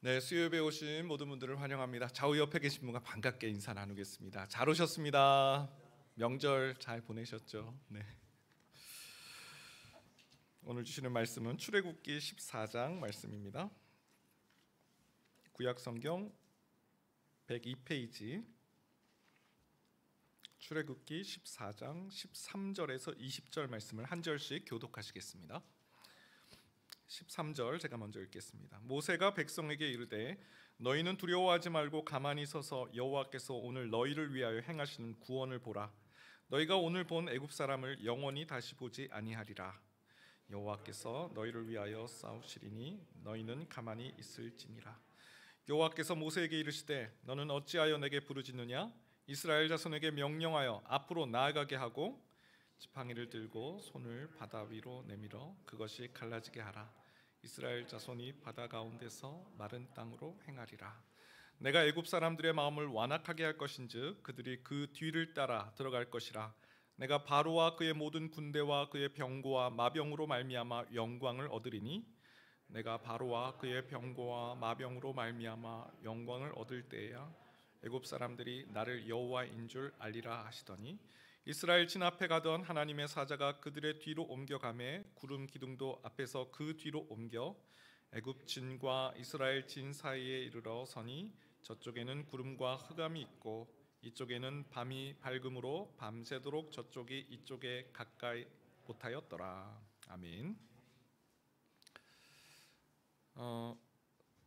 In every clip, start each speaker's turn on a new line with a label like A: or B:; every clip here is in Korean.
A: 네, 수요예배 오신 모든 분들을 환영합니다. 좌우 옆에 계신 분과 반갑게 인사 나누겠습니다. 잘 오셨습니다. 명절 잘 보내셨죠? 네. 오늘 주시는 말씀은 출애굽기 14장 말씀입니다. 구약 성경 102페이지 출애굽기 14장 13절에서 20절 말씀을 한 절씩 교독하시겠습니다. 13절 제가 먼저 읽겠습니다. 모세가 백성에게 이르되 너희는 두려워하지 말고 가만히 서서 여호와께서 오늘 너희를 위하여 행하시는 구원을 보라. 너희가 오늘 본 애굽 사람을 영원히 다시 보지 아니하리라. 여호와께서 너희를 위하여 싸우시리니 너희는 가만히 있을지니라. 여호와께서 모세에게 이르시되 너는 어찌하여 내게 부르짖느냐? 이스라엘 자손에게 명령하여 앞으로 나아가게 하고 지팡이를 들고 손을 바다 위로 내밀어 그것이 갈라지게 하라. 이스라엘 자손이 바다 가운데서 마른 땅으로 행하리라. 내가 애굽 사람들의 마음을 완악하게 할 것인즉 그들이 그 뒤를 따라 들어갈 것이라. 내가 바로와 그의 모든 군대와 그의 병거와 마병으로 말미암아 영광을 얻으리니 내가 바로와 그의 병거와 마병으로 말미암아 영광을 얻을 때에야 애굽 사람들이 나를 여호와인 줄 알리라 하시더니 이스라엘 진 앞에 가던 하나님의 사자가 그들의 뒤로 옮겨가매 구름 기둥도 앞에서 그 뒤로 옮겨 애굽 진과 이스라엘 진 사이에 이르러 서니 저쪽에는 구름과 흑암이 있고 이쪽에는 밤이 밝음으로 밤새도록 저쪽이 이쪽에 가까이 못하였더라. 아멘.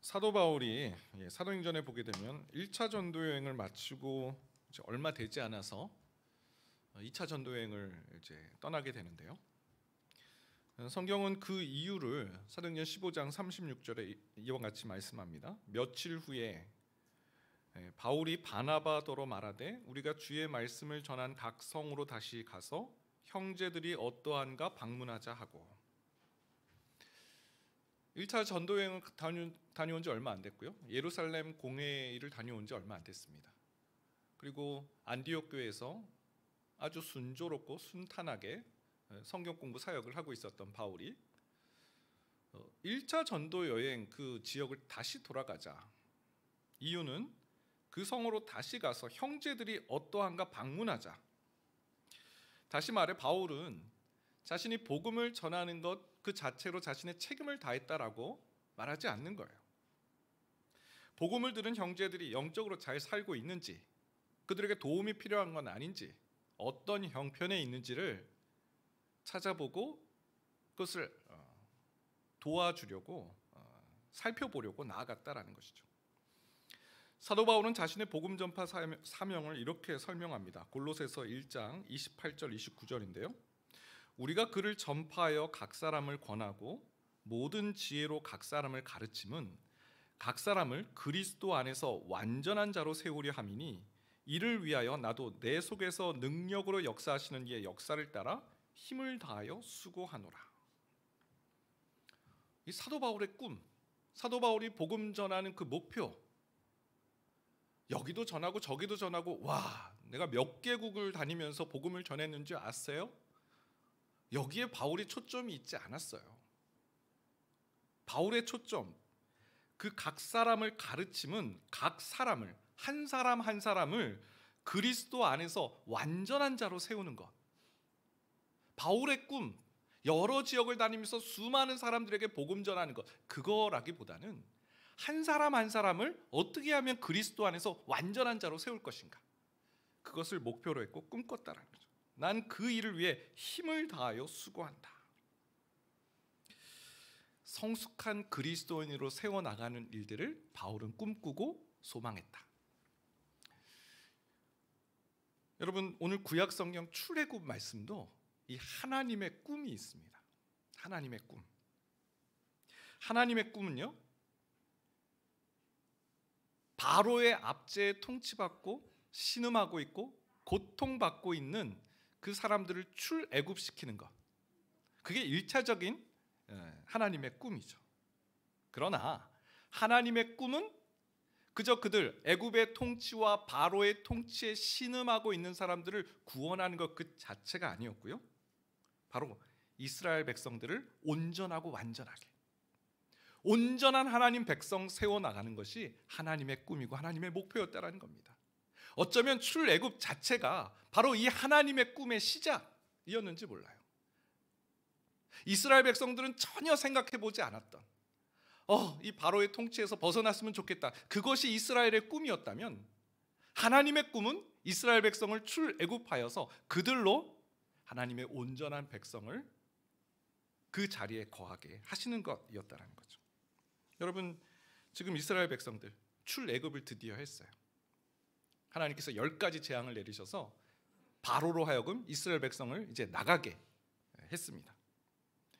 A: 사도 바울이 사도행전에 보게 되면 1차 전도 여행을 마치고 이제 얼마 되지 않아서 2차 전도 여행을 이제 떠나게 되는데요. 성경은 그 이유를 사도행전 15장 36절에 이와 같이 말씀합니다. 며칠 후에 바울이 바나바더러 말하되 우리가 주의 말씀을 전한 각 성으로 다시 가서 형제들이 어떠한가 방문하자 하고 1차 전도 여행을 다녀온 지 얼마 안 됐고요. 예루살렘 공회를 다녀온 지 얼마 안 됐습니다. 그리고 안디옥 교회에서 아주 순조롭고 순탄하게 성경 공부 사역을 하고 있었던 바울이 1차 전도 여행 그 지역을 다시 돌아가자. 이유는 그 성으로 다시 가서 형제들이 어떠한가 방문하자. 다시 말해 바울은 자신이 복음을 전하는 것 그 자체로 자신의 책임을 다했다라고 말하지 않는 거예요. 복음을 들은 형제들이 영적으로 잘 살고 있는지, 그들에게 도움이 필요한 건 아닌지, 어떤 형편에 있는지를 찾아보고 그것을 도와주려고 살펴보려고 나아갔다라는 것이죠. 사도 바울은 자신의 복음 전파 사명을 이렇게 설명합니다. 골로새서 1장 28절 29절인데요. 우리가 그를 전파하여 각 사람을 권하고 모든 지혜로 각 사람을 가르침은 각 사람을 그리스도 안에서 완전한 자로 세우려 함이니 이를 위하여 나도 내 속에서 능력으로 역사하시는 이의 역사를 따라 힘을 다하여 수고하노라. 이 사도 바울의 꿈, 사도 바울이 복음 전하는 그 목표, 여기도 전하고 저기도 전하고, 와, 내가 몇 개국을 다니면서 복음을 전했는지 아세요? 여기에 바울이 초점이 있지 않았어요. 바울의 초점, 그 각 사람을 가르침은 각 사람을, 한 사람 한 사람을 그리스도 안에서 완전한 자로 세우는 것. 바울의 꿈, 여러 지역을 다니면서 수많은 사람들에게 복음 전하는 것, 그거라기보다는 한 사람 한 사람을 어떻게 하면 그리스도 안에서 완전한 자로 세울 것인가, 그것을 목표로 했고 꿈꿨다라는 거죠. 난 그 일을 위해 힘을 다하여 수고한다. 성숙한 그리스도인으로 세워나가는 일들을 바울은 꿈꾸고 소망했다. 여러분, 오늘 구약 성경 출애굽 말씀도 이 하나님의 꿈이 있습니다. 하나님의 꿈. 하나님의 꿈은요, 바로의 압제에 통치받고 신음하고 있고 고통받고 있는 그 사람들을 출애굽시키는 것, 그게 1차적인 하나님의 꿈이죠. 그러나 하나님의 꿈은 그저 그들 애굽의 통치와 바로의 통치에 신음하고 있는 사람들을 구원하는 것 그 자체가 아니었고요, 바로 이스라엘 백성들을 온전하고 완전하게, 온전한 하나님 백성 세워나가는 것이 하나님의 꿈이고 하나님의 목표였다라는 겁니다. 어쩌면 출애굽 자체가 바로 이 하나님의 꿈의 시작이었는지 몰라요. 이스라엘 백성들은 전혀 생각해보지 않았던 이 바로의 통치에서 벗어났으면 좋겠다, 그것이 이스라엘의 꿈이었다면 하나님의 꿈은 이스라엘 백성을 출애굽하여서 그들로 하나님의 온전한 백성을 그 자리에 거하게 하시는 것이었다는 거죠. 여러분, 지금 이스라엘 백성들 출애굽을 드디어 했어요. 하나님께서 10가지 재앙을 내리셔서 바로로 하여금 이스라엘 백성을 이제 나가게 했습니다.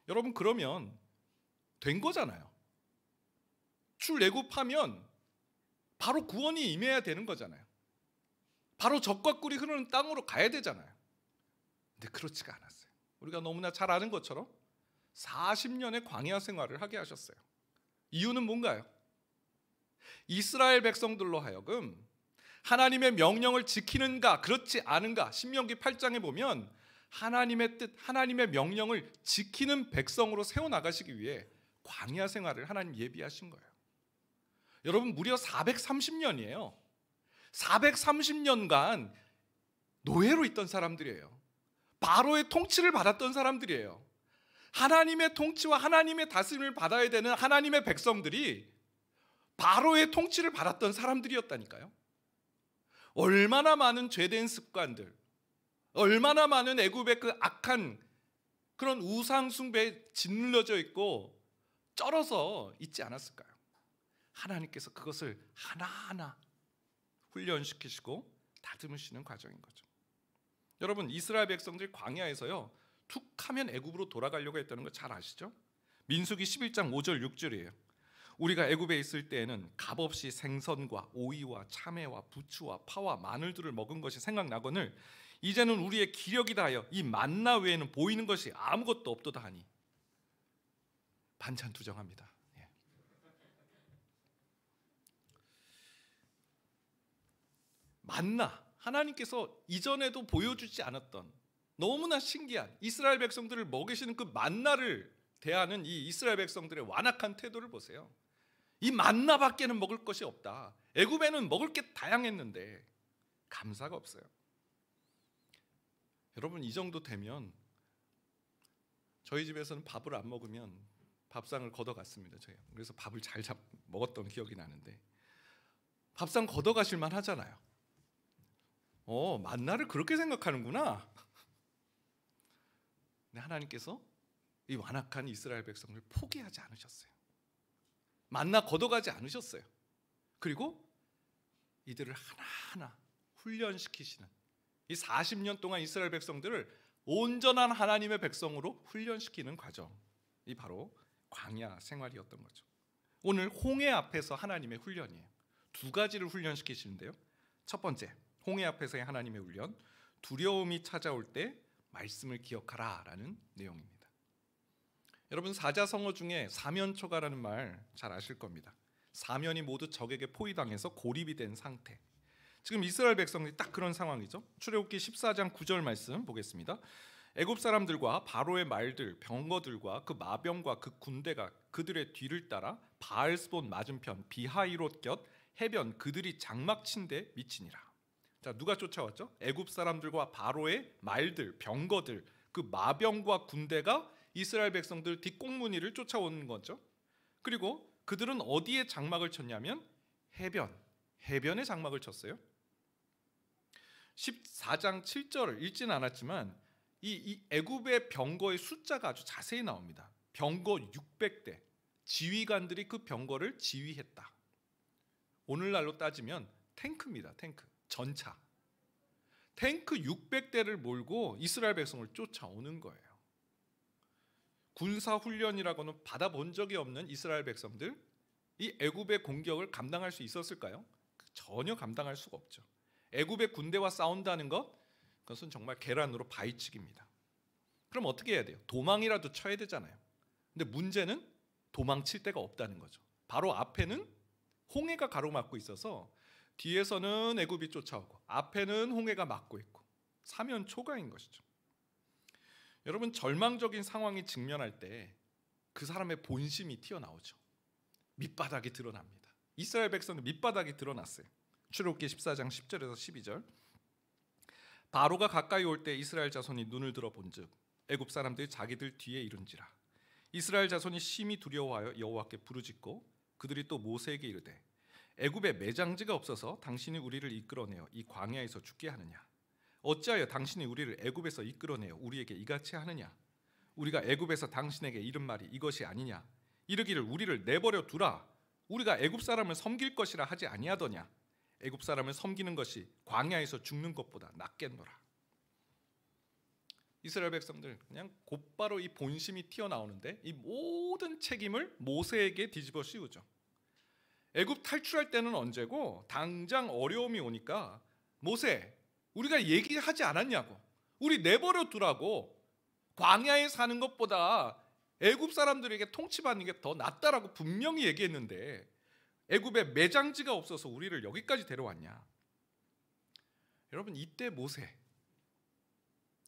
A: 여러분, 그러면 된 거잖아요. 출애굽하면 바로 구원이 임해야 되는 거잖아요. 바로 젖과 꿀이 흐르는 땅으로 가야 되잖아요. 근데 그렇지가 않았어요. 우리가 너무나 잘 아는 것처럼 40년의 광야 생활을 하게 하셨어요. 이유는 뭔가요? 이스라엘 백성들로 하여금 하나님의 명령을 지키는가 그렇지 않은가, 신명기 8장에 보면 하나님의 뜻, 하나님의 명령을 지키는 백성으로 세워나가시기 위해 광야 생활을 하나님 예비하신 거예요. 여러분, 무려 430년이에요. 430년간 노예로 있던 사람들이에요. 바로의 통치를 받았던 사람들이에요. 하나님의 통치와 하나님의 다스림을 받아야 되는 하나님의 백성들이 바로의 통치를 받았던 사람들이었다니까요. 얼마나 많은 죄된 습관들, 얼마나 많은 애굽의 그 악한 그런 우상 숭배에 짓눌려져 있고 쩔어서 있지 않았을까요? 하나님께서 그것을 하나하나 훈련시키시고 다듬으시는 과정인 거죠. 여러분, 이스라엘 백성들 광야에서요, 툭 하면 애굽으로 돌아가려고 했다는 거 잘 아시죠? 민수기 11장 5절 6절이에요. 우리가 애굽에 있을 때에는 값없이 생선과 오이와 참외와 부추와 파와 마늘들을 먹은 것이 생각나거늘 이제는 우리의 기력이 다하여 이 만나 외에는 보이는 것이 아무것도 없도다 하니. 반찬 투정합니다. 만나, 하나님께서 이전에도 보여주지 않았던 너무나 신기한 이스라엘 백성들을 먹이시는 그 만나를 대하는 이 이스라엘 백성들의 완악한 태도를 보세요. 이 만나밖에는 먹을 것이 없다. 애굽에는 먹을 게 다양했는데 감사가 없어요. 여러분, 이 정도 되면 저희 집에서는 밥을 안 먹으면 밥상을 걷어갔습니다. 그래서 밥을 잘 먹었던 기억이 나는데, 밥상 걷어가실 만 하잖아요. 만나를 그렇게 생각하는구나. 근데 하나님께서 이 완악한 이스라엘 백성을 포기하지 않으셨어요. 만나 걷어가지 않으셨어요. 그리고 이들을 하나하나 훈련시키시는, 이 40년 동안 이스라엘 백성들을 온전한 하나님의 백성으로 훈련시키는 과정이 바로 광야 생활이었던 거죠. 오늘 홍해 앞에서 하나님의 훈련이에요. 두 가지를 훈련시키시는데요. 첫 번째, 홍해 앞에서의 하나님의 훈련, 두려움이 찾아올 때 말씀을 기억하라 라는 내용입니다. 여러분, 사자성어 중에 사면초가라는 말 잘 아실 겁니다. 사면이 모두 적에게 포위당해서 고립이 된 상태. 지금 이스라엘 백성들이 딱 그런 상황이죠. 출애굽기 14장 9절 말씀 보겠습니다. 애굽 사람들과 바로의 말들, 병거들과 그 마병과 그 군대가 그들의 뒤를 따라 바알스본 맞은편 비하이롯 곁 해변 그들이 장막 친데 미치니라. 자, 누가 쫓아왔죠? 애굽 사람들과 바로의 말들, 병거들, 그 마병과 군대가 이스라엘 백성들 뒷공무니를 쫓아오는 거죠. 그리고 그들은 어디에 장막을 쳤냐면 해변에 장막을 쳤어요. 14장 7절을 읽지는 않았지만 이 애굽의 병거의 숫자가 아주 자세히 나옵니다. 병거 600대, 지휘관들이 그 병거를 지휘했다. 오늘날로 따지면 탱크입니다. 탱크, 전차. 탱크 600대를 몰고 이스라엘 백성을 쫓아오는 거예요. 군사훈련이라고는 받아본 적이 없는 이스라엘 백성들, 이 애굽의 공격을 감당할 수 있었을까요? 전혀 감당할 수가 없죠. 애굽의 군대와 싸운다는 그것은 정말 계란으로 바위치기입니다. 그럼 어떻게 해야 돼요? 도망이라도 쳐야 되잖아요. 근데 문제는 도망칠 데가 없다는 거죠. 바로 앞에는 홍해가 가로막고 있어서 뒤에서는 애굽이 쫓아오고 앞에는 홍해가 막고 있고 사면초가인 것이죠. 여러분, 절망적인 상황이 직면할 때 그 사람의 본심이 튀어나오죠. 밑바닥이 드러납니다. 이스라엘 백성들 밑바닥이 드러났어요. 출애굽기 14장 10절에서 12절. 바로가 가까이 올 때 이스라엘 자손이 눈을 들어 본즉 애굽 사람들이 자기들 뒤에 이른지라. 이스라엘 자손이 심히 두려워하여 여호와께 부르짖고 그들이 또 모세에게 이르되 애굽에 매장지가 없어서 당신이 우리를 이끌어내어 이 광야에서 죽게 하느냐? 어찌하여 당신이 우리를 애굽에서 이끌어내어 우리에게 이같이 하느냐? 우리가 애굽에서 당신에게 이른 말이 이것이 아니냐? 이르기를 우리를 내버려 두라. 우리가 애굽 사람을 섬길 것이라 하지 아니하더냐? 애굽 사람을 섬기는 것이 광야에서 죽는 것보다 낫겠노라. 이스라엘 백성들 그냥 곧바로 이 본심이 튀어나오는데 이 모든 책임을 모세에게 뒤집어 씌우죠. 애굽 탈출할 때는 언제고 당장 어려움이 오니까 모세, 우리가 얘기하지 않았냐고, 우리 내버려 두라고, 광야에 사는 것보다 애굽 사람들에게 통치받는 게 더 낫다라고 분명히 얘기했는데 애굽에 매장지가 없어서 우리를 여기까지 데려왔냐? 여러분, 이때 모세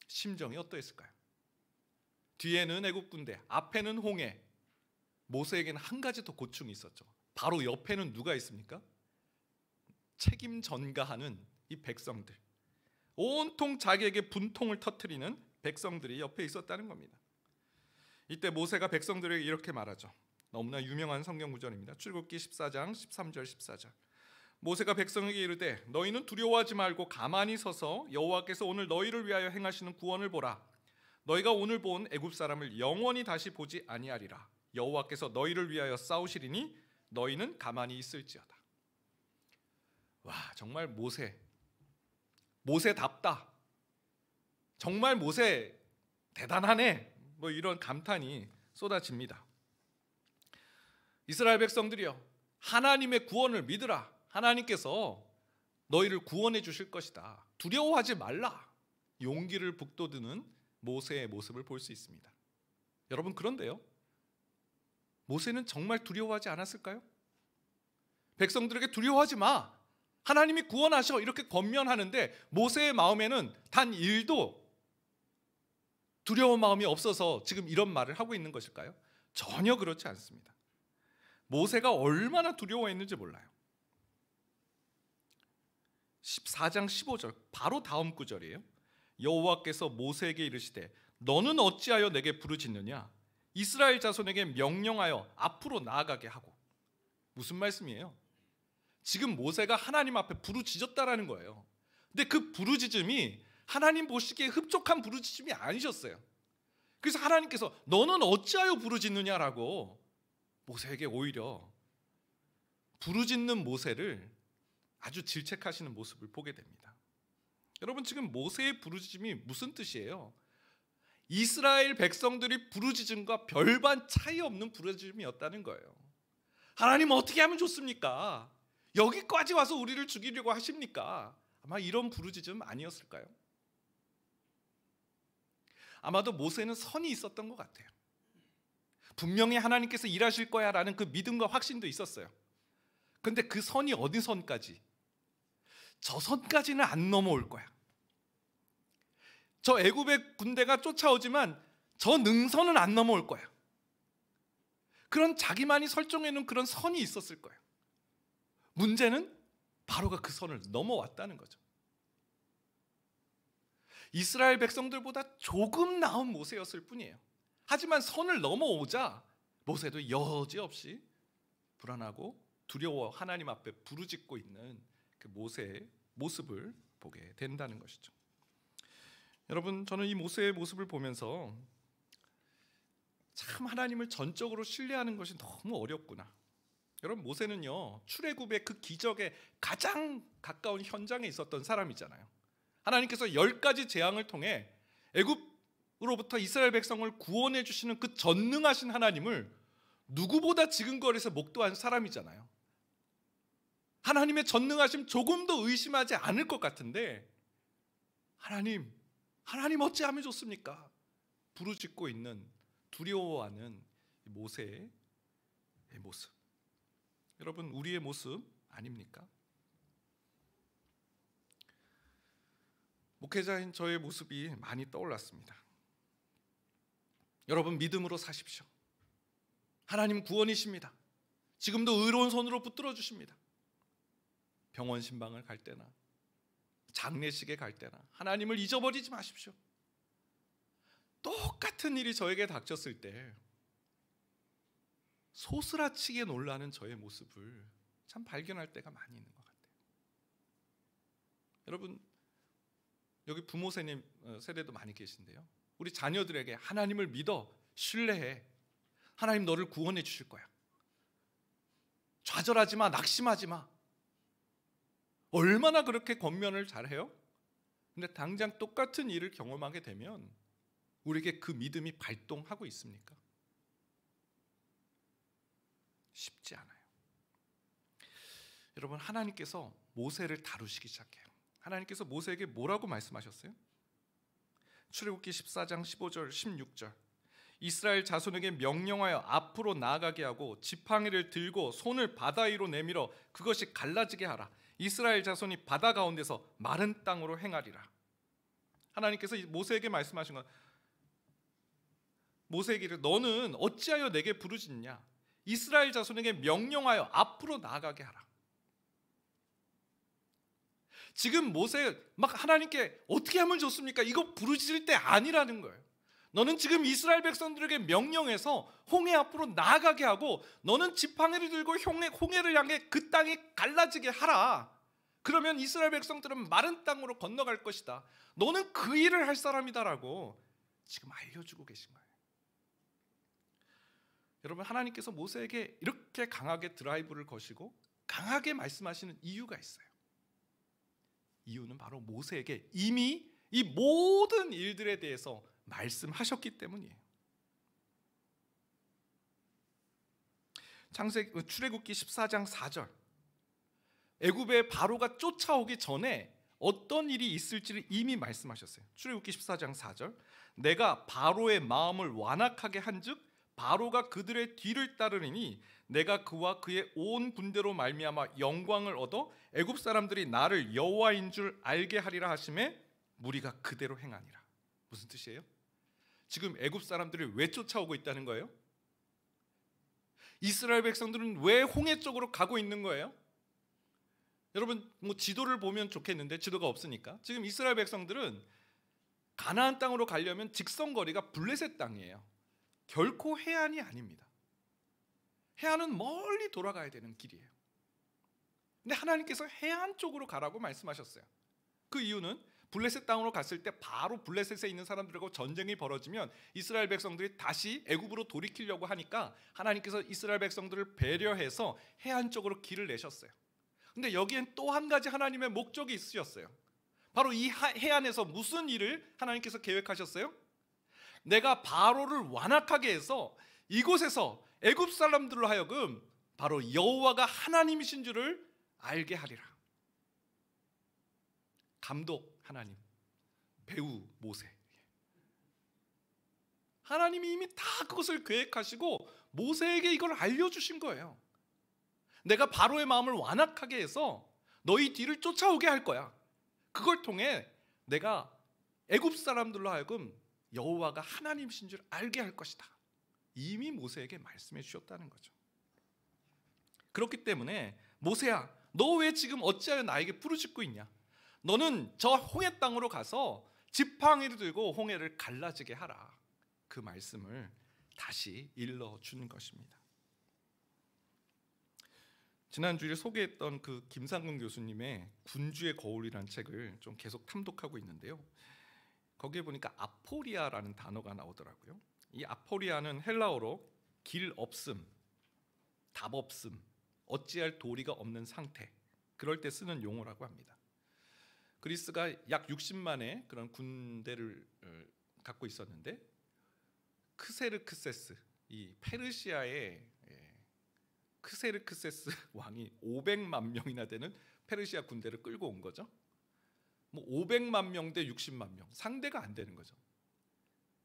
A: 심정이 어떠했을까요? 뒤에는 애굽 군대, 앞에는 홍해. 모세에게는 한 가지 더 고충이 있었죠. 바로 옆에는 누가 있습니까? 책임 전가하는 이 백성들, 온통 자기에게 분통을 터뜨리는 백성들이 옆에 있었다는 겁니다. 이때 모세가 백성들에게 이렇게 말하죠. 너무나 유명한 성경 구절입니다. 출애굽기 14장 13절 14절. 모세가 백성에게 이르되 너희는 두려워하지 말고 가만히 서서 여호와께서 오늘 너희를 위하여 행하시는 구원을 보라. 너희가 오늘 본 애굽 사람을 영원히 다시 보지 아니하리라. 여호와께서 너희를 위하여 싸우시리니 너희는 가만히 있을지어다. 와, 정말 모세답다. 정말 모세 대단하네. 뭐 이런 감탄이 쏟아집니다. 이스라엘 백성들이여, 하나님의 구원을 믿으라. 하나님께서 너희를 구원해 주실 것이다. 두려워하지 말라. 용기를 북돋우는 모세의 모습을 볼 수 있습니다. 여러분, 그런데요, 모세는 정말 두려워하지 않았을까요? 백성들에게 두려워하지 마, 하나님이 구원하셔, 이렇게 권면하는데 모세의 마음에는 단 1도 두려운 마음이 없어서 지금 이런 말을 하고 있는 것일까요? 전혀 그렇지 않습니다. 모세가 얼마나 두려워했는지 몰라요. 14장 15절 바로 다음 구절이에요. 여호와께서 모세에게 이르시되 너는 어찌하여 내게 부르짖느냐? 이스라엘 자손에게 명령하여 앞으로 나아가게 하고. 무슨 말씀이에요? 지금 모세가 하나님 앞에 부르짖었다라는 거예요. 근데 그 부르짖음이 하나님 보시기에 흡족한 부르짖음이 아니셨어요. 그래서 하나님께서 너는 어찌하여 부르짖느냐라고 모세에게 오히려 부르짖는 모세를 아주 질책하시는 모습을 보게 됩니다. 여러분, 지금 모세의 부르짖음이 무슨 뜻이에요? 이스라엘 백성들이 부르짖음과 별반 차이 없는 부르짖음이었다는 거예요. 하나님, 어떻게 하면 좋습니까? 여기까지 와서 우리를 죽이려고 하십니까? 아마 이런 부르짖음 아니었을까요? 아마도 모세는 선이 있었던 것 같아요. 분명히 하나님께서 일하실 거야 라는 그 믿음과 확신도 있었어요. 근데 그 선이 어디 선까지? 저 선까지는 안 넘어올 거야. 저 애굽의 군대가 쫓아오지만 저 능선은 안 넘어올 거야. 그런 자기만이 설정해놓은 그런 선이 있었을 거예요. 문제는 바로가 그 선을 넘어왔다는 거죠. 이스라엘 백성들보다 조금 나은 모세였을 뿐이에요. 하지만 선을 넘어오자 모세도 여지없이 불안하고 두려워 하나님 앞에 부르짖고 있는 그 모세의 모습을 보게 된다는 것이죠. 여러분, 저는 이 모세의 모습을 보면서 참 하나님을 전적으로 신뢰하는 것이 너무 어렵구나. 여러분, 모세는요, 출애굽의 그 기적에 가장 가까운 현장에 있었던 사람이잖아요. 하나님께서 10가지 재앙을 통해 애굽으로부터 이스라엘 백성을 구원해 주시는 그 전능하신 하나님을 누구보다 지근거리에서 목도한 사람이잖아요. 하나님의 전능하심 조금도 의심하지 않을 것 같은데 하나님 어찌하면 좋습니까? 부르짖고 있는, 두려워하는 모세의 모습. 여러분, 우리의 모습 아닙니까? 목회자인 저의 모습이 많이 떠올랐습니다. 여러분, 믿음으로 사십시오. 하나님 구원이십니다. 지금도 의로운 손으로 붙들어 주십니다. 병원 신방을 갈 때나 장례식에 갈 때나 하나님을 잊어버리지 마십시오. 똑같은 일이 저에게 닥쳤을 때 소스라치게 놀라는 저의 모습을 참 발견할 때가 많이 있는 것 같아요. 여러분, 여기 부모 세대도 많이 계신데요, 우리 자녀들에게 하나님을 믿어, 신뢰해, 하나님 너를 구원해 주실 거야, 좌절하지 마, 낙심하지 마, 얼마나 그렇게 권면을 잘해요? 근데 당장 똑같은 일을 경험하게 되면 우리에게 그 믿음이 발동하고 있습니까? 쉽지 않아요. 여러분, 하나님께서 모세를 다루시기 시작해요. 하나님께서 모세에게 뭐라고 말씀하셨어요? 출애굽기 14장 15절 16절 이스라엘 자손에게 명령하여 앞으로 나아가게 하고 지팡이를 들고 손을 바다 위로 내밀어 그것이 갈라지게 하라. 이스라엘 자손이 바다 가운데서 마른 땅으로 행하리라. 하나님께서 모세에게 말씀하신 건, 모세에게 너는 어찌하여 내게 부르짖냐? 이스라엘 자손에게 명령하여 앞으로 나아가게 하라. 지금 모세 막 하나님께 어떻게 하면 좋습니까? 이거 부르짖을 때 아니라는 거예요. 너는 지금 이스라엘 백성들에게 명령해서 홍해 앞으로 나아가게 하고 너는 지팡이를 들고 홍해를 향해 그 땅이 갈라지게 하라. 그러면 이스라엘 백성들은 마른 땅으로 건너갈 것이다. 너는 그 일을 할 사람이다라고 지금 알려주고 계신 거예요. 여러분, 하나님께서 모세에게 이렇게 강하게 드라이브를 거시고 강하게 말씀하시는 이유가 있어요. 이유는 바로 모세에게 이미 이 모든 일들에 대해서 말씀하셨기 때문이에요. 출애굽기 14장 4절 애굽의 바로가 쫓아오기 전에 어떤 일이 있을지를 이미 말씀하셨어요. 출애굽기 14장 4절 내가 바로의 마음을 완악하게 한즉 바로가 그들의 뒤를 따르리니 내가 그와 그의 온 군대로 말미암아 영광을 얻어 애굽 사람들이 나를 여호와인 줄 알게 하리라 하심에 무리가 그대로 행하니라. 무슨 뜻이에요? 지금 애굽 사람들이 왜 쫓아오고 있다는 거예요? 이스라엘 백성들은 왜 홍해 쪽으로 가고 있는 거예요? 여러분, 지도를 보면 좋겠는데 지도가 없으니까 지금 이스라엘 백성들은 가나안 땅으로 가려면 직선거리가 블레셋 땅이에요. 결코 해안이 아닙니다. 해안은 멀리 돌아가야 되는 길이에요. 근데 하나님께서 해안 쪽으로 가라고 말씀하셨어요. 그 이유는 블레셋 땅으로 갔을 때 바로 블레셋에 있는 사람들하고 전쟁이 벌어지면 이스라엘 백성들이 다시 애굽으로 돌이키려고 하니까 하나님께서 이스라엘 백성들을 배려해서 해안 쪽으로 길을 내셨어요. 근데 여기엔 또 한 가지 하나님의 목적이 있으셨어요. 바로 이 해안에서 무슨 일을 하나님께서 계획하셨어요? 내가 바로를 완악하게 해서 이곳에서 애굽 사람들로 하여금 바로 여호와가 하나님이신 줄을 알게 하리라. 감독 하나님, 배우 모세. 하나님이 이미 다 그것을 계획하시고 모세에게 이걸 알려주신 거예요. 내가 바로의 마음을 완악하게 해서 너희 뒤를 쫓아오게 할 거야. 그걸 통해 내가 애굽 사람들로 하여금 여호와가 하나님이신 줄 알게 할 것이다. 이미 모세에게 말씀해 주셨다는 거죠. 그렇기 때문에 모세야, 너 왜 지금 어찌하여 나에게 부르짖고 있냐? 너는 저 홍해 땅으로 가서 지팡이를 들고 홍해를 갈라지게 하라. 그 말씀을 다시 일러준 것입니다. 지난주에 소개했던 그 김상근 교수님의 군주의 거울이라는 책을 좀 계속 탐독하고 있는데요, 거기에 보니까 아포리아라는 단어가 나오더라고요. 이 아포리아는 헬라어로 길 없음, 답 없음, 어찌할 도리가 없는 상태, 그럴 때 쓰는 용어라고 합니다. 그리스가 약 60만의 그런 군대를 갖고 있었는데 크세르크세스, 이 페르시아의 크세르크세스 왕이 500만 명이나 되는 페르시아 군대를 끌고 온 거죠. 500만 명 대 60만 명, 상대가 안 되는 거죠.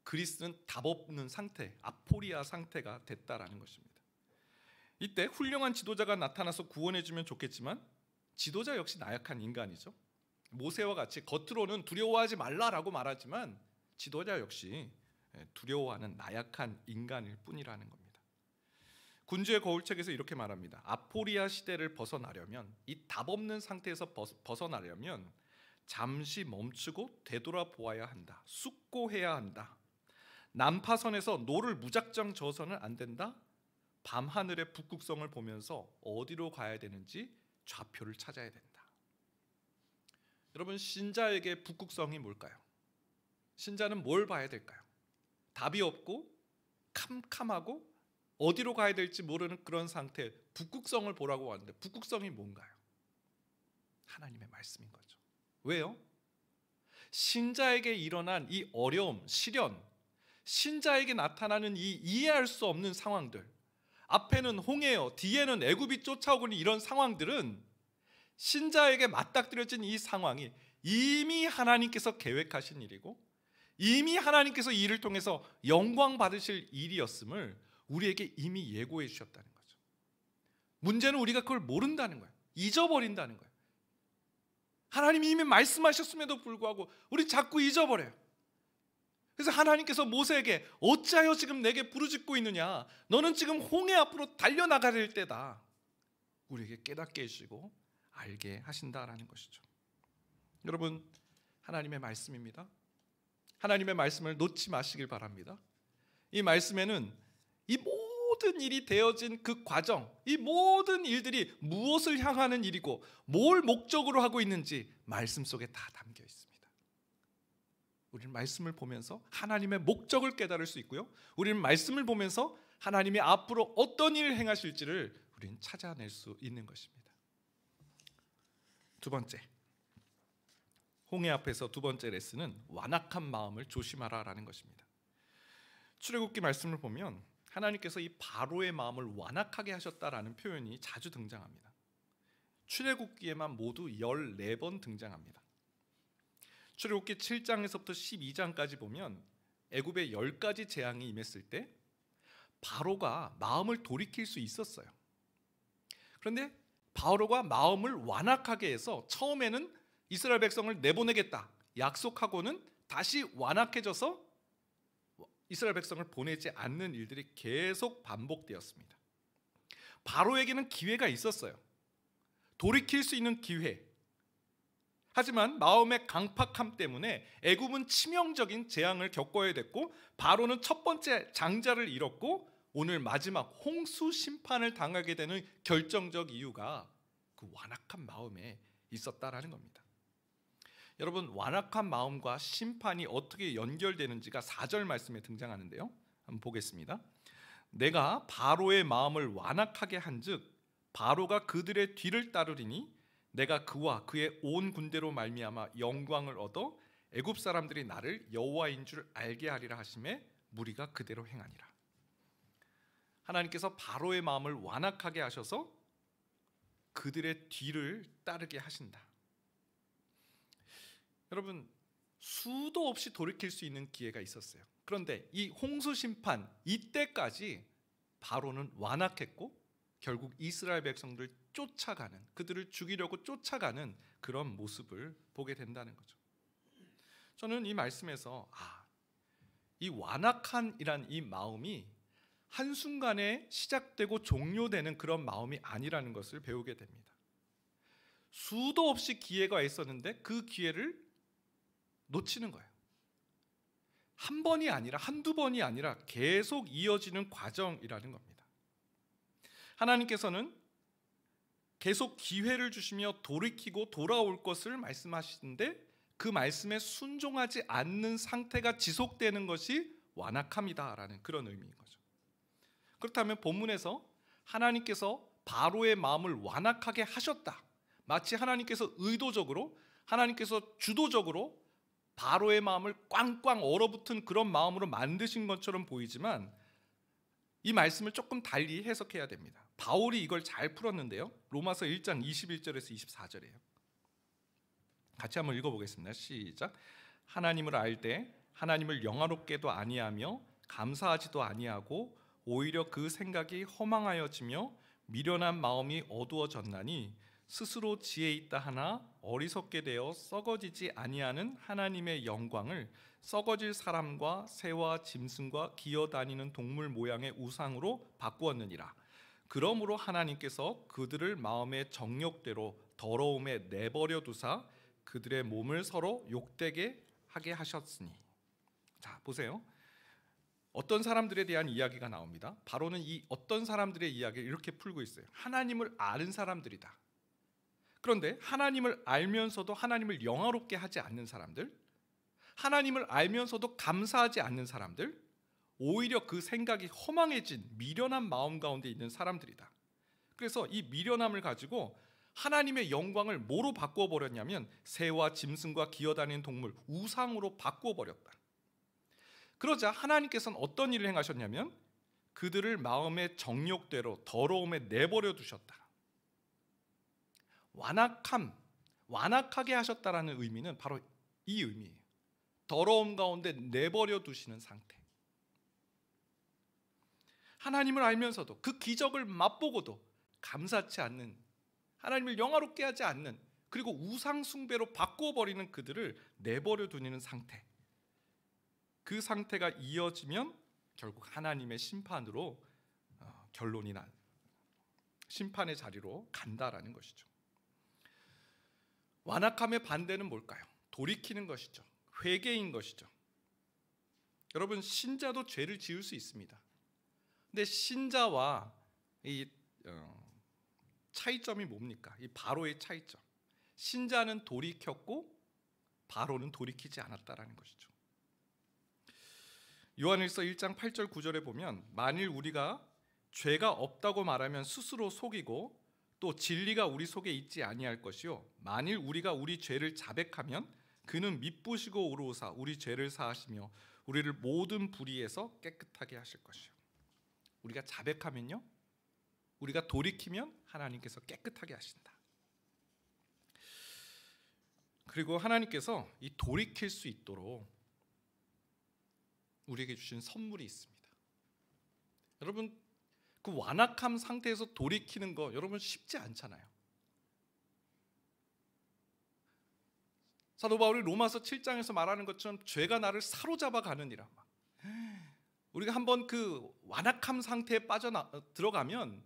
A: 그리스는 답 없는 상태, 아포리아 상태가 됐다라는 것입니다. 이때 훌륭한 지도자가 나타나서 구원해주면 좋겠지만 지도자 역시 나약한 인간이죠. 모세와 같이 겉으로는 두려워하지 말라라고 말하지만 지도자 역시 두려워하는 나약한 인간일 뿐이라는 겁니다. 군주의 거울책에서 이렇게 말합니다. 아포리아 시대를 벗어나려면, 이 답 없는 상태에서 벗어나려면 잠시 멈추고 되돌아보아야 한다. 숙고해야 한다. 난파선에서 노를 무작정 저어서는 안 된다. 밤하늘의 북극성을 보면서 어디로 가야 되는지 좌표를 찾아야 된다. 여러분, 신자에게 북극성이 뭘까요? 신자는 뭘 봐야 될까요? 답이 없고 캄캄하고 어디로 가야 될지 모르는 그런 상태, 북극성을 보라고 하는데 북극성이 뭔가요? 하나님의 말씀인 거죠. 왜요? 신자에게 일어난 이 어려움, 시련, 신자에게 나타나는 이 이해할 수 없는 상황들, 앞에는 홍해요, 뒤에는 애굽이 쫓아오고 있는 이런 상황들은 신자에게 맞닥뜨려진 이 상황이 이미 하나님께서 계획하신 일이고 이미 하나님께서 이 일을 통해서 영광 받으실 일이었음을 우리에게 이미 예고해 주셨다는 거죠. 문제는 우리가 그걸 모른다는 거예요. 잊어버린다는 거예요. 하나님이 이미 말씀하셨음에도 불구하고 우리 자꾸 잊어버려요. 그래서 하나님께서 모세에게 어찌하여 지금 내게 부르짖고 있느냐, 너는 지금 홍해 앞으로 달려나가야 될 때다, 우리에게 깨닫게 해주시고 알게 하신다라는 것이죠. 여러분, 하나님의 말씀입니다. 하나님의 말씀을 놓지 마시길 바랍니다. 이 말씀에는 이 모든 일이 되어진 그 과정, 이 모든 일들이 무엇을 향하는 일이고 뭘 목적으로 하고 있는지 말씀 속에 다 담겨 있습니다. 우리는 말씀을 보면서 하나님의 목적을 깨달을 수 있고요, 우리는 말씀을 보면서 하나님이 앞으로 어떤 일을 행하실지를 우리는 찾아낼 수 있는 것입니다. 두 번째, 홍해 앞에서 두 번째 레슨은 완악한 마음을 조심하라라는 것입니다. 출애굽기 말씀을 보면 하나님께서 이 바로의 마음을 완악하게 하셨다라는 표현이 자주 등장합니다. 출애굽기에만 모두 14번 등장합니다. 출애굽기 7장에서부터 12장까지 보면 애굽에 10가지 재앙이 임했을 때 바로가 마음을 돌이킬 수 있었어요. 그런데 바로가 마음을 완악하게 해서 처음에는 이스라엘 백성을 내보내겠다 약속하고는 다시 완악해져서 이스라엘 백성을 보내지 않는 일들이 계속 반복되었습니다. 바로에게는 기회가 있었어요. 돌이킬 수 있는 기회. 하지만 마음의 강팍함 때문에 애굽은 치명적인 재앙을 겪어야 됐고 바로는 첫 번째 장자를 잃었고 오늘 마지막 홍수 심판을 당하게 되는 결정적 이유가 그 완악한 마음에 있었다라는 겁니다. 여러분, 완악한 마음과 심판이 어떻게 연결되는지가 4절 말씀에 등장하는데요, 한번 보겠습니다. 내가 바로의 마음을 완악하게 한즉 바로가 그들의 뒤를 따르리니 내가 그와 그의 온 군대로 말미암아 영광을 얻어 애굽 사람들이 나를 여호와인 줄 알게 하리라 하심에 무리가 그대로 행하니라. 하나님께서 바로의 마음을 완악하게 하셔서 그들의 뒤를 따르게 하신다. 여러분, 수도 없이 돌이킬 수 있는 기회가 있었어요. 그런데 이 홍수 심판 이때까지 바로는 완악했고 결국 이스라엘 백성들 쫓아가는, 그들을 죽이려고 쫓아가는 그런 모습을 보게 된다는 거죠. 저는 이 말씀에서 이 완악한이란 이 마음이 한순간에 시작되고 종료되는 그런 마음이 아니라는 것을 배우게 됩니다. 수도 없이 기회가 있었는데 그 기회를 놓치는 거예요. 한 번이 아니라 한두 번이 아니라 계속 이어지는 과정이라는 겁니다. 하나님께서는 계속 기회를 주시며 돌이키고 돌아올 것을 말씀하시는데 그 말씀에 순종하지 않는 상태가 지속되는 것이 완악함이다라는 그런 의미인 거죠. 그렇다면 본문에서 하나님께서 바로의 마음을 완악하게 하셨다, 마치 하나님께서 의도적으로, 하나님께서 주도적으로 바로의 마음을 꽝꽝 얼어붙은 그런 마음으로 만드신 것처럼 보이지만 이 말씀을 조금 달리 해석해야 됩니다. 바울이 이걸 잘 풀었는데요, 로마서 1장 21절에서 24절이에요. 같이 한번 읽어보겠습니다. 시작. 하나님을 알 때 하나님을 영화롭게도 아니하며 감사하지도 아니하고 오히려 그 생각이 허망하여지며 미련한 마음이 어두워졌나니 스스로 지혜 있다 하나 어리석게 되어 썩어지지 아니하는 하나님의 영광을 썩어질 사람과 새와 짐승과 기어다니는 동물 모양의 우상으로 바꾸었느니라. 그러므로 하나님께서 그들을 마음의 정욕대로 더러움에 내버려 두사 그들의 몸을 서로 욕되게 하게 하셨으니. 자, 보세요. 어떤 사람들에 대한 이야기가 나옵니다. 바로는 이 어떤 사람들의 이야기를 이렇게 풀고 있어요. 하나님을 아는 사람들이다. 그런데 하나님을 알면서도 하나님을 영화롭게 하지 않는 사람들, 하나님을 알면서도 감사하지 않는 사람들, 오히려 그 생각이 허망해진 미련한 마음 가운데 있는 사람들이다. 그래서 이 미련함을 가지고 하나님의 영광을 뭐로 바꾸어 버렸냐면 새와 짐승과 기어다니는 동물, 우상으로 바꾸어 버렸다. 그러자 하나님께서는 어떤 일을 행하셨냐면 그들을 마음의 정욕대로 더러움에 내버려 두셨다. 완악하게 하셨다라는 의미는 바로 이 의미예요. 더러움 가운데 내버려 두시는 상태. 하나님을 알면서도 그 기적을 맛보고도 감사치 않는, 하나님을 영화롭게 하지 않는, 그리고 우상 숭배로 바꿔버리는 그들을 내버려 두는 상태. 그 상태가 이어지면 결국 하나님의 심판으로 결론이 난 심판의 자리로 간다라는 것이죠. 완악함의 반대는 뭘까요? 돌이키는 것이죠. 회개인 것이죠. 여러분, 신자도 죄를 지을 수 있습니다. 근데 신자와 이 차이점이 뭡니까? 이 바로의 차이점. 신자는 돌이켰고 바로는 돌이키지 않았다라는 것이죠. 요한일서 1장 8절 9절에 보면 만일 우리가 죄가 없다고 말하면 스스로 속이고 또 진리가 우리 속에 있지 아니할 것이요 만일 우리가 우리 죄를 자백하면 그는 미쁘시고 의로우사 우리 죄를 사하시며 우리를 모든 불의에서 깨끗하게 하실 것이요. 우리가 자백하면요, 우리가 돌이키면 하나님께서 깨끗하게 하신다. 그리고 하나님께서 이 돌이킬 수 있도록 우리에게 주신 선물이 있습니다. 여러분, 그 완악함 상태에서 돌이키는 거 여러분 쉽지 않잖아요. 사도 바울이 로마서 7장에서 말하는 것처럼 죄가 나를 사로잡아 가느니라. 우리가 한번 그 완악함 상태에 들어가면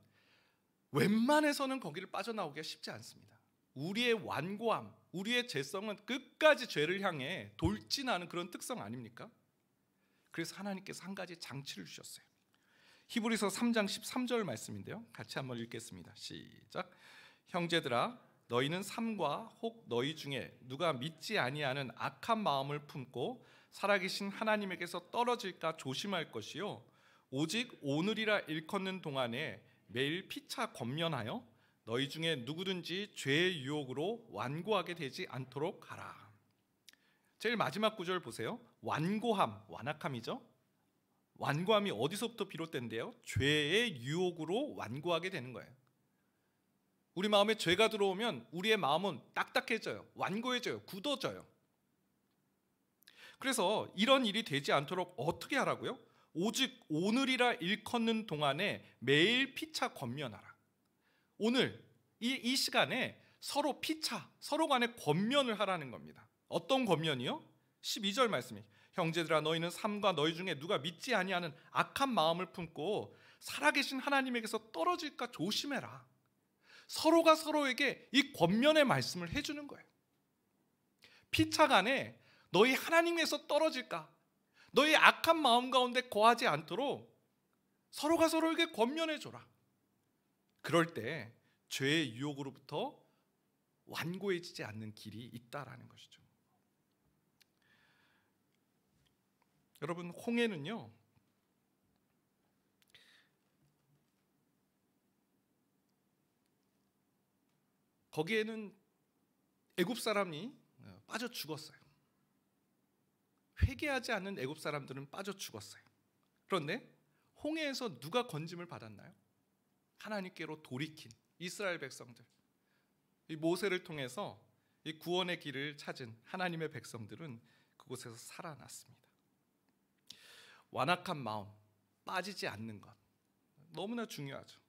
A: 웬만해서는 거기를 빠져나오기가 쉽지 않습니다. 우리의 완고함, 우리의 죄성은 끝까지 죄를 향해 돌진하는 그런 특성 아닙니까? 그래서 하나님께서 한 가지 장치를 주셨어요. 히브리서 3장 13절 말씀인데요, 같이 한번 읽겠습니다. 시작. 형제들아, 너희는 삼가 혹 너희 중에 누가 믿지 아니하는 악한 마음을 품고 살아계신 하나님에게서 떨어질까 조심할 것이요 오직 오늘이라 일컫는 동안에 매일 피차 권면하여 너희 중에 누구든지 죄의 유혹으로 완고하게 되지 않도록 하라. 제일 마지막 구절 보세요. 완고함, 완악함이죠. 완고함이 어디서부터 비롯된대요? 죄의 유혹으로 완고하게 되는 거예요. 우리 마음에 죄가 들어오면 우리의 마음은 딱딱해져요. 완고해져요. 굳어져요. 그래서 이런 일이 되지 않도록 어떻게 하라고요? 오직 오늘이라 일컫는 동안에 매일 피차 권면하라. 오늘 이 시간에 서로 피차, 서로 간에 권면을 하라는 겁니다. 어떤 권면이요? 12절 말씀이 형제들아 너희는 삼가 너희 중에 누가 믿지 아니하는 악한 마음을 품고 살아계신 하나님에게서 떨어질까 조심해라. 서로가 서로에게 이 권면의 말씀을 해주는 거예요. 피차 간에 너희 하나님에서 떨어질까, 너희 악한 마음 가운데 거하지 않도록 서로가 서로에게 권면해줘라. 그럴 때 죄의 유혹으로부터 완고해지지 않는 길이 있다라는 것이죠. 여러분, 홍해는요, 거기에는 애굽 사람이 빠져 죽었어요. 회개하지 않는 애굽 사람들은 빠져 죽었어요. 그런데 홍해에서 누가 건짐을 받았나요? 하나님께로 돌이킨 이스라엘 백성들, 이 모세를 통해서 이 구원의 길을 찾은 하나님의 백성들은 그곳에서 살아났습니다. 완악한 마음, 빠지지 않는 것 너무나 중요하죠.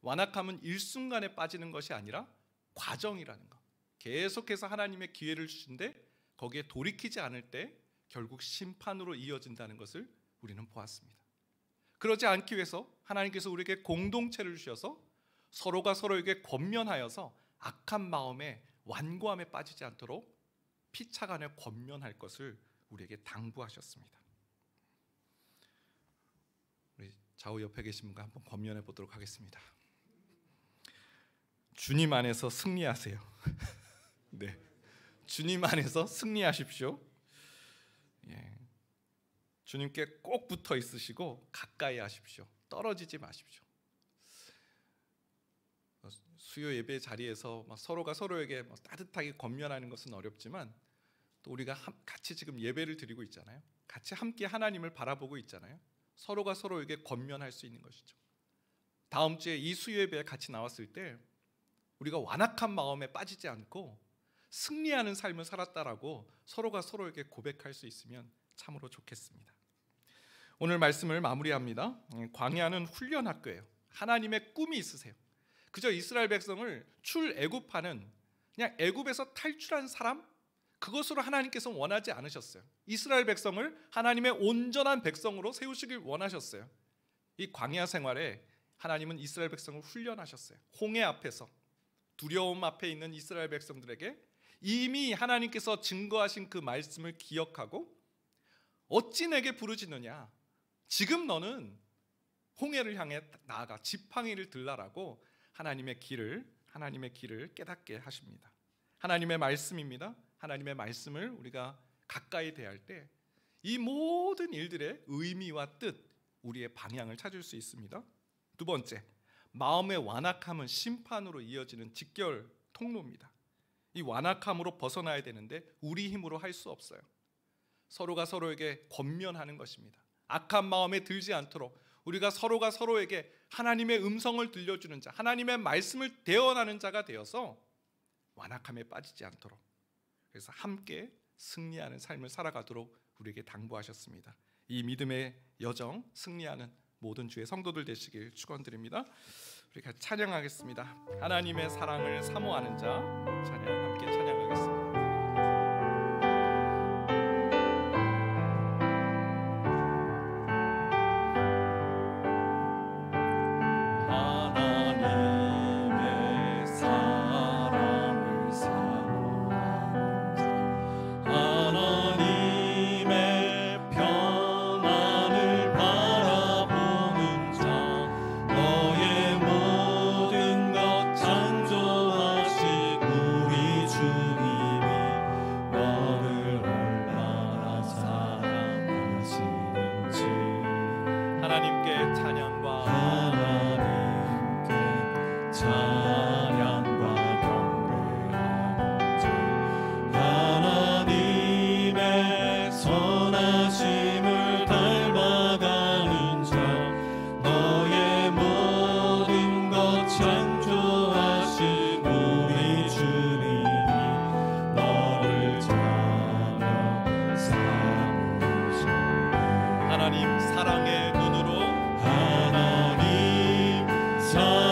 A: 완악함은 일순간에 빠지는 것이 아니라 과정이라는 것. 계속해서 하나님의 기회를 주신데 거기에 돌이키지 않을 때 결국 심판으로 이어진다는 것을 우리는 보았습니다. 그러지 않기 위해서 하나님께서 우리에게 공동체를 주셔서 서로가 서로에게 권면하여서 악한 마음에 완고함에 빠지지 않도록 피차간에 권면할 것을 우리에게 당부하셨습니다. 우리 좌우 옆에 계신 분과 한번 권면해 보도록 하겠습니다. 주님 안에서 승리하세요. 네, 주님 안에서 승리하십시오. 예. 주님께 꼭 붙어 있으시고 가까이 하십시오. 떨어지지 마십시오. 수요 예배 자리에서 서로가 서로에게 따뜻하게 권면하는 것은 어렵지만 또 우리가 같이 지금 예배를 드리고 있잖아요. 같이 함께 하나님을 바라보고 있잖아요. 서로가 서로에게 권면할 수 있는 것이죠. 다음 주에 이 수요 예배에 같이 나왔을 때 우리가 완악한 마음에 빠지지 않고 승리하는 삶을 살았다라고 서로가 서로에게 고백할 수 있으면 참으로 좋겠습니다. 오늘 말씀을 마무리합니다. 광야는 훈련 학교예요. 하나님의 꿈이 있으세요. 그저 이스라엘 백성을 출애굽하는, 그냥 애굽에서 탈출한 사람, 그것으로 하나님께서 원하지 않으셨어요. 이스라엘 백성을 하나님의 온전한 백성으로 세우시길 원하셨어요. 이 광야 생활에 하나님은 이스라엘 백성을 훈련하셨어요. 홍해 앞에서 두려움 앞에 있는 이스라엘 백성들에게 이미 하나님께서 증거하신 그 말씀을 기억하고 어찌 내게 부르짖느냐, 지금 너는 홍해를 향해 나아가 지팡이를 들라라고 하나님의 길을 깨닫게 하십니다. 하나님의 말씀입니다. 하나님의 말씀을 우리가 가까이 대할 때 이 모든 일들의 의미와 뜻, 우리의 방향을 찾을 수 있습니다. 두 번째, 마음의 완악함은 심판으로 이어지는 직결 통로입니다. 이 완악함으로 벗어나야 되는데 우리 힘으로 할 수 없어요. 서로가 서로에게 권면하는 것입니다. 악한 마음에 들지 않도록 우리가 서로가 서로에게 하나님의 음성을 들려주는 자, 하나님의 말씀을 대언하는 자가 되어서 완악함에 빠지지 않도록, 그래서 함께 승리하는 삶을 살아가도록 우리에게 당부하셨습니다. 이 믿음의 여정 승리하는 모든 주의 성도들 되시길 축원드립니다. 우리가 찬양하겠습니다. 하나님의 사랑을 사모하는 자, 찬양 함께 찬양하겠습니다.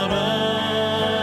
B: 사랑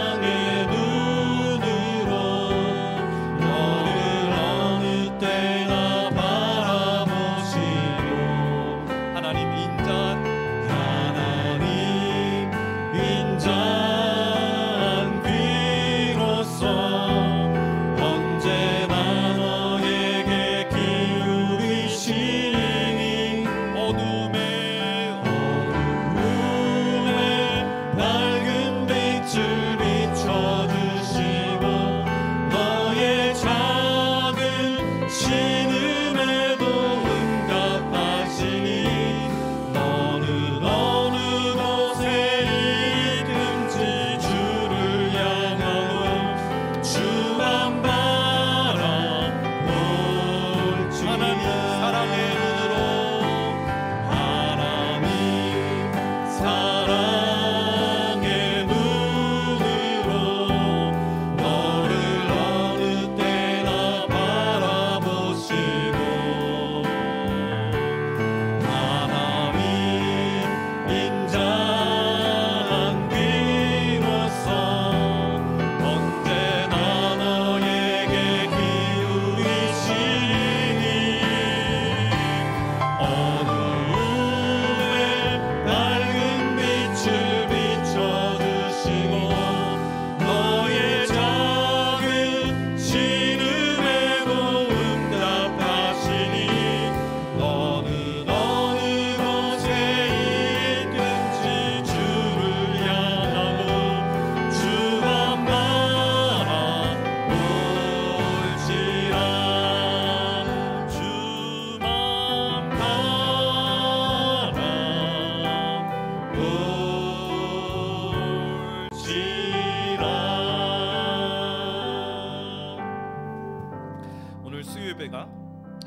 A: 예배가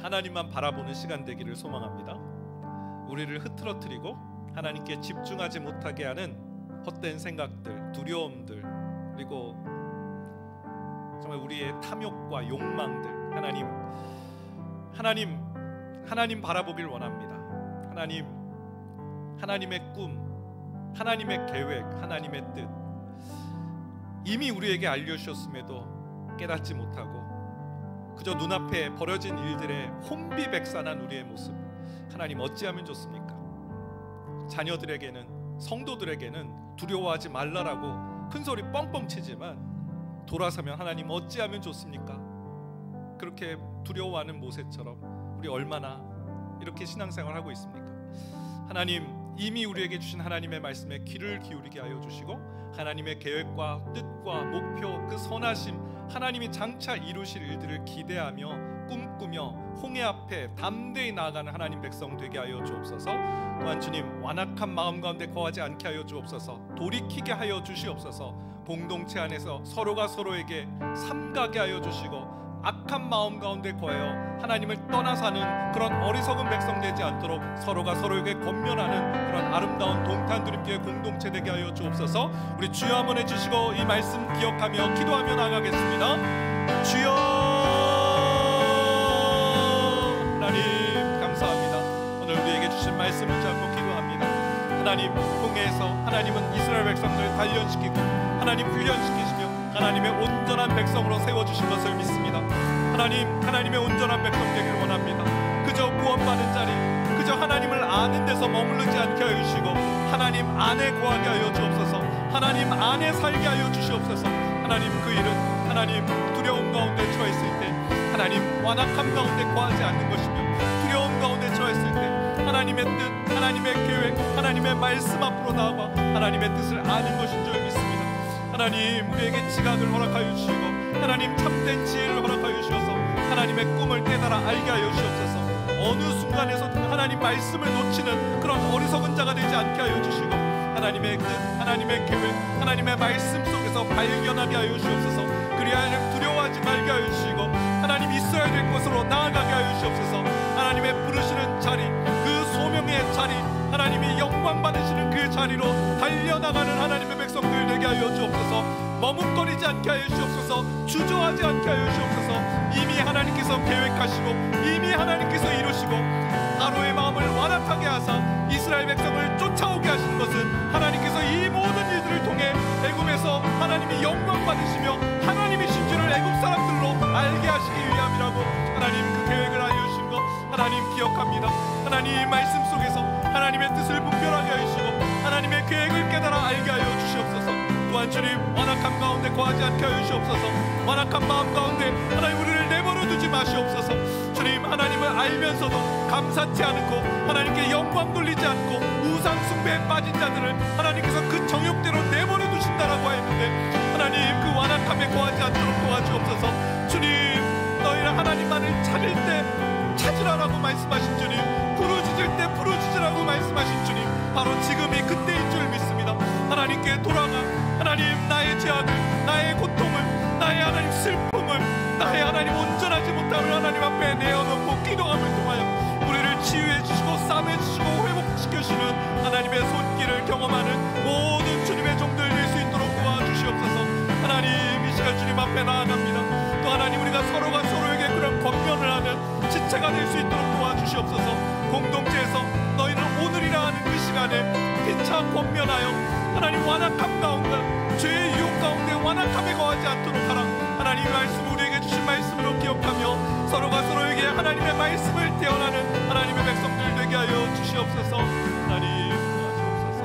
A: 하나님만 바라보는 시간 되기를 소망합니다. 우리를 흐트러뜨리고 하나님께 집중하지 못하게 하는 헛된 생각들, 두려움들, 그리고 정말 우리의 탐욕과 욕망들, 하나님 바라보길 원합니다. 하나님의 꿈, 하나님의 계획, 하나님의 뜻 이미 우리에게 알려주셨음에도 깨닫지 못하고 그저 눈앞에 벌어진 일들에 혼비백산한 우리의 모습, 하나님 어찌하면 좋습니까? 자녀들에게는, 성도들에게는 두려워하지 말라라고 큰소리 뻥뻥 치지만 돌아서면 하나님 어찌하면 좋습니까? 그렇게 두려워하는 모세처럼 우리 얼마나 이렇게 신앙생활하고 있습니까? 하나님 이미 우리에게 주신 하나님의 말씀에 귀를 기울이게 하여 주시고 하나님의 계획과 뜻과 목표, 그 선하심, 하나님이 장차 이루실 일들을 기대하며 꿈꾸며 홍해 앞에 담대히 나아가는 하나님 백성 되게 하여 주옵소서. 또한 주님 완악한 마음 가운데 거하지 않게 하여 주옵소서. 돌이키게 하여 주시옵소서. 공동체 안에서 서로가 서로에게 삼가게 하여 주시고 악한 마음 가운데 거하여 하나님을 떠나 사는 그런 어리석은 백성 되지 않도록 서로가 서로에게 권면하는 그런 아름다운 동탄드림교회 공동체 되게 하여 주옵소서. 우리 주여 한번 해주시고 이 말씀 기억하며 기도하며 나가겠습니다. 주여 하나님 감사합니다. 오늘 우리에게 주신 말씀을 잡고 기도합니다. 하나님 홍해에서 하나님은 이스라엘 백성들을 단련시키고 하나님 훈련시키시며 하나님의 온전한 백성으로 세워주신 것을 믿습니다. 하나님의 온전한 백성 되기를 원합니다. 그저 구원받은 자리, 그저 하나님을 아는 데서 머무르지 않게 하여 주시고 하나님 안에 거하게 하여 주옵소서. 하나님 안에 살게 하여 주시옵소서. 하나님 그 일은 하나님 두려움 가운데 처했을 때 하나님 완악함 가운데 거하지 않는 것이며 두려움 가운데 처했을 때 하나님의 뜻, 하나님의 계획, 하나님의 말씀 앞으로 나아가 하나님의 뜻을 아는 것인 줄 믿습니다. 하나님 우리에게 지각을 허락하여 주시고 하나님 참된 지혜를 허락하여 주셔서 하나님의 꿈을 깨달아 알게 하여 주옵소서. 어느 순간에서든 하나님 말씀을 놓치는 그런 어리석은 자가 되지 않게 하여 주시고 하나님의 뜻, 하나님의 계획, 하나님의 말씀 속에서 발견하게 하여 주옵소서. 그리하여 두려워하지 말게 하여 주시고 하나님 있어야 될 곳으로 나아가게 하여 주옵소서. 하나님의 부르시는 자리, 그 소명의 자리, 하나님이 영광 받으시는 그 자리로 달려나가는 하나님의 백성들 되게 하여 주옵소서. 머뭇거리지 않게 하여 주옵소서. 주저하지 않게 하여 주옵소서. 이미 하나님께서 계획하시고 이미 하나님께서 이루시고 바로의 마음을 완악하게 하사 이스라엘 백성을 쫓아오게 하신 것은 하나님께서 이 모든 일들을 통해 애굽에서 하나님이 영광 받으시며 하나님이신 줄을 애굽 사람들로 알게 하시기 위함이라고 하나님 그 계획을 알려주신 것 하나님 기억합니다. 하나님 말씀 속에서 하나님의 뜻을 분별하게 하시고 하나님의 계획을 깨달아 알게 하여 주시옵소서. 또한 주님 완악함 가운데 거하지 않게 하여 주시옵소서. 완악한 마음 가운데 하나님 우리를 내버려 두지 마시옵소서. 주님 하나님을 알면서도 감사치 않고 하나님께 영광 돌리지 않고 우상 숭배에 빠진 자들을 하나님께서 그 정욕대로 내버려 두신다라고 했는데 하나님 그 완악함에 거하지 않도록 도와주옵소서. 주님 너희는 하나님만을 찾을 때 찾으라라고 말씀하신 주님, 부르짖을 때 부르짖으라고 말씀하신 주님, 바로 지금이 그때인 줄 믿습니다. 하나님께 돌아가 하나님 나의 죄악을, 나의 고통을, 나의 하나님 슬픔을, 나의 하나님 온전하지 못함을 하나님 앞에 내어놓고 기도함을 통하여 우리를 치유해 주시고 싸매 주시고 회복시켜 주시는 하나님의 손길을 경험하는 모든 주님의 종들 될 수 있도록 도와주시옵소서. 하나님 이 시간 주님 앞에 나아갑니다. 또 하나님 우리가 서로가 서로에게 그런 권면을 하는 지체가 될 수 있도록 도와주시옵소서. 공동체에서 너희는 오늘이라 하는 그 시간에 피차 권면하여 하나님 완악함 가운데 죄의 유혹 가운데 완악함에 거하지 않도록 하라. 하나님의 말씀 우리에게 주신 말씀으로 기억하며 서로가 서로에게 하나님의 말씀을 대언하는 하나님의 백성들 되게 하여 주시옵소서. 하나님 도와주옵소서.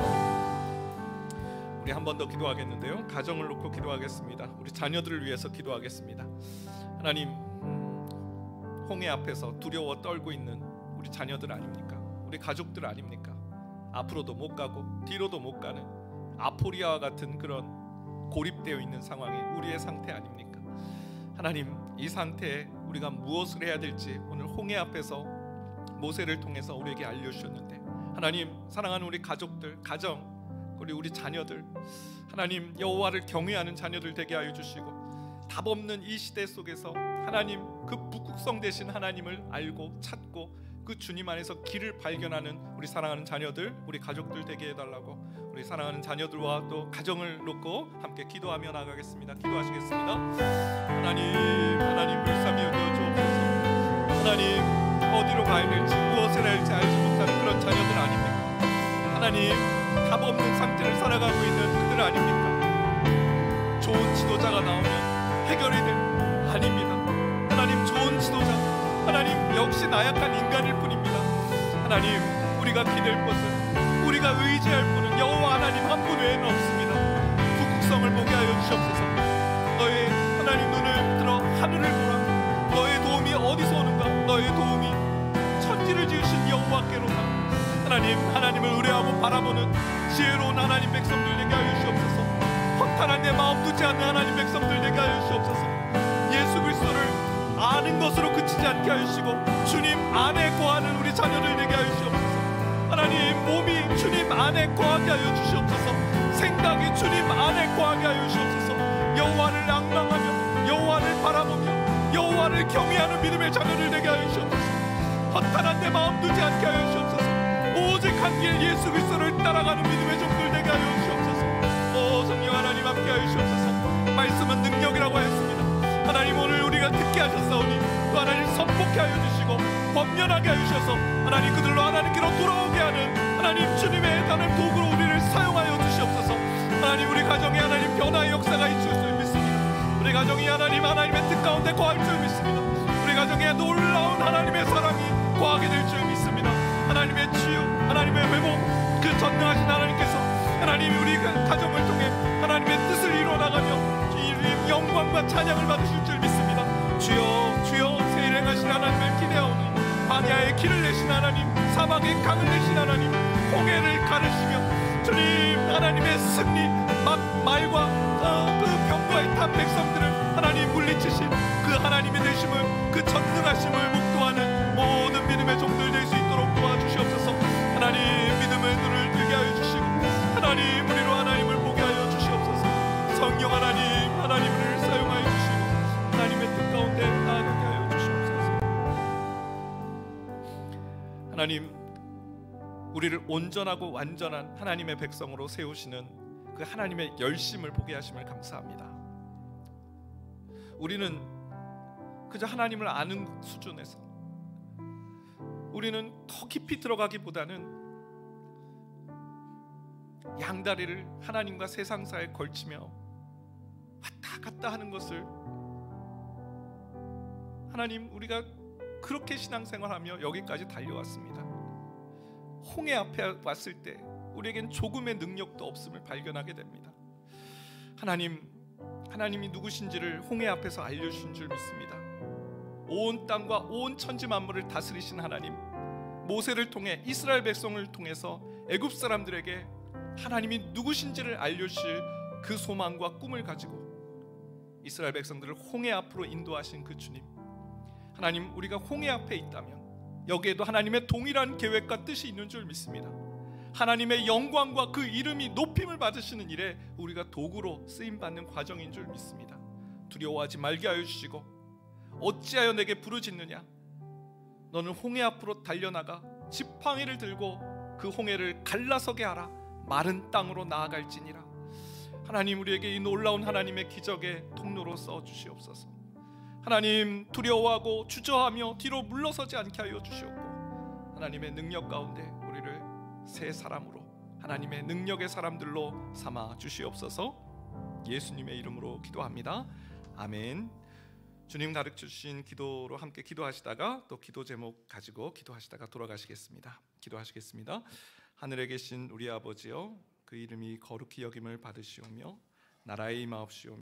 A: 우리 한 번 더 기도하겠는데요, 가정을 놓고 기도하겠습니다. 우리 자녀들을 위해서 기도하겠습니다. 하나님 홍해 앞에서 두려워 떨고 있는 우리 자녀들 아닙니까? 우리 가족들 아닙니까? 앞으로도 못 가고 뒤로도 못 가는 아포리아와 같은 그런 고립되어 있는 상황이 우리의 상태 아닙니까? 하나님 이 상태에 우리가 무엇을 해야 될지 오늘 홍해 앞에서 모세를 통해서 우리에게 알려주셨는데 하나님 사랑하는 우리 가족들, 가정, 그리고 우리 자녀들 하나님 여호와를 경외하는 자녀들 되게 하여 주시고 답 없는 이 시대 속에서 하나님, 그 북극성 되신 하나님을 알고 찾고 그 주님 안에서 길을 발견하는 우리 사랑하는 자녀들, 우리 가족들 되게 해달라고, 우리 사랑하는 자녀들과 또 가정을 놓고 함께 기도하며 나가겠습니다. 기도하시겠습니다. 하나님 불쌍히 여겨 주옵소서. 하나님, 어디로 가야 될지 무엇을 해야 할지 알지 못하는 그런 자녀들 아닙니까? 하나님, 답 없는 상태를 살아가고 있는 그들 아닙니까? 좋은 지도자가 나오면 해결이 될 아닙니다. 하나님, 좋은 지도자, 하나님 역시 나약한 인간일 뿐입니다. 하나님, 우리가 기댈 것은, 우리가 의지할 분은 여호와 하나님 한 분 외에는 없습니다. 북극성을 보게 하여 주시옵소서. 너의 하나님 눈을 들어 하늘을 보라. 너의 도움이 어디서 오는가? 너의 도움이 천지를 지으신 여호와께로다. 하나님을 의뢰하고 바라보는 지혜로운 하나님 백성들 되게 하여 주시옵소서. 허탄한 내 마음 두지 않는 하나님 백성들 되게 하여 주시옵소서. 예수 그리스도를 아는 것으로 그치지 않게 하여 주시고 주님 안에 거하는 우리 자녀들 되게 하여 주시옵소서. 하나님, 몸이 주님 안에 거하게 하여 주시옵소서. 생각이 주님 안에 거하게 하여 주시옵소서. 여호와를 낭망하며 여호와를 바라보며 여호와를 경외하는 믿음의 자녀들 되게 하여 주시옵소서. 허탄한 내 마음 두지 않게 하여 주시옵소서. 오직 한 길 예수 그리스도를 따라가는 믿음의 종들 되게 하여 주시옵소서. 성령 하나님 함께 하여 주시옵소서. 말씀은 능력이라고 하였습니다. 하나님, 오늘 우리가 듣게 하셨사오니 또 하나님 선포케 하여 주시고 권면하게 하여 주셔서 하나님 그들로 하나님께로 돌아오게 하는 하나님 주님의 다른 도구로 우리를 사용하여 주시옵소서. 하나님, 우리 가정에 하나님 변화의 역사가 있을 줄 믿습니다. 우리 가정이 하나님의 뜻 가운데 거할 줄 믿습니다. 우리 가정에 놀라운 하나님의 사랑이 거하게 될 줄 믿습니다. 하나님의 치유, 하나님의 회복, 그 전능하신 하나님께서 하나님 우리 가정을 통해 하나님의 뜻을 이루어나가며 영광과 찬양을 받으실 줄 믿습니다. 주여, 주여, 새 일 행하신 하나님을 기대하오니 광야의 길을 내신 하나님, 사막의 강을 내신 하나님, 홍해를 가르시며 주님 하나님의 승리, 말과 그 병과의 탄 백성들을 하나님 물리치신 그 하나님의 되심을, 그 전능하심을 묵도하는 모든 믿음의 종들 될 수 있도록 도와주시옵소서. 하나님, 믿음의 눈을 뜨게 하여 주시고 하나님 우리로 하나님을 보게 하여 주시옵소서. 성령 하나님을 사용하여 주시고 하나님의 뜻 가운데 나아가게 하여 주시옵소서. 하나님, 우리를 온전하고 완전한 하나님의 백성으로 세우시는 그 하나님의 열심을 보게 하심을 감사합니다. 우리는 그저 하나님을 아는 수준에서, 우리는 더 깊이 들어가기보다는 양다리를 하나님과 세상사에 걸치며 왔다 갔다 하는 것을, 하나님 우리가 그렇게 신앙생활하며 여기까지 달려왔습니다. 홍해 앞에 왔을 때 우리에겐 조금의 능력도 없음을 발견하게 됩니다. 하나님이 누구신지를 홍해 앞에서 알려주신 줄 믿습니다. 온 땅과 온 천지 만물을 다스리신 하나님, 모세를 통해 이스라엘 백성을 통해서 애굽 사람들에게 하나님이 누구신지를 알려주실 그 소망과 꿈을 가지고 이스라엘 백성들을 홍해 앞으로 인도하신 그 주님, 하나님, 우리가 홍해 앞에 있다면 여기에도 하나님의 동일한 계획과 뜻이 있는 줄 믿습니다. 하나님의 영광과 그 이름이 높임을 받으시는 일에 우리가 도구로 쓰임받는 과정인 줄 믿습니다. 두려워하지 말게 하여 주시고, 어찌하여 내게 부르짖느냐, 너는 홍해 앞으로 달려나가 지팡이를 들고 그 홍해를 갈라서게 하라. 마른 땅으로 나아갈지니라. 하나님, 우리에게 이 놀라운 하나님의 기적의 통로로 써주시옵소서. 하나님, 두려워하고 주저하며 뒤로 물러서지 않게 하여 주시옵고, 하나님의 능력 가운데 우리를 새 사람으로, 하나님의 능력의 사람들로 삼아 주시옵소서. 예수님의 이름으로 기도합니다. 아멘. 주님 가르쳐주신 기도로 함께 기도하시다가 또 기도 제목 가지고 기도하시다가 돌아가시겠습니다. 기도하시겠습니다. 하늘에 계신 우리 아버지여, 그 이름이 거룩히 여김을 받으시오며 나라의 임하옵시오며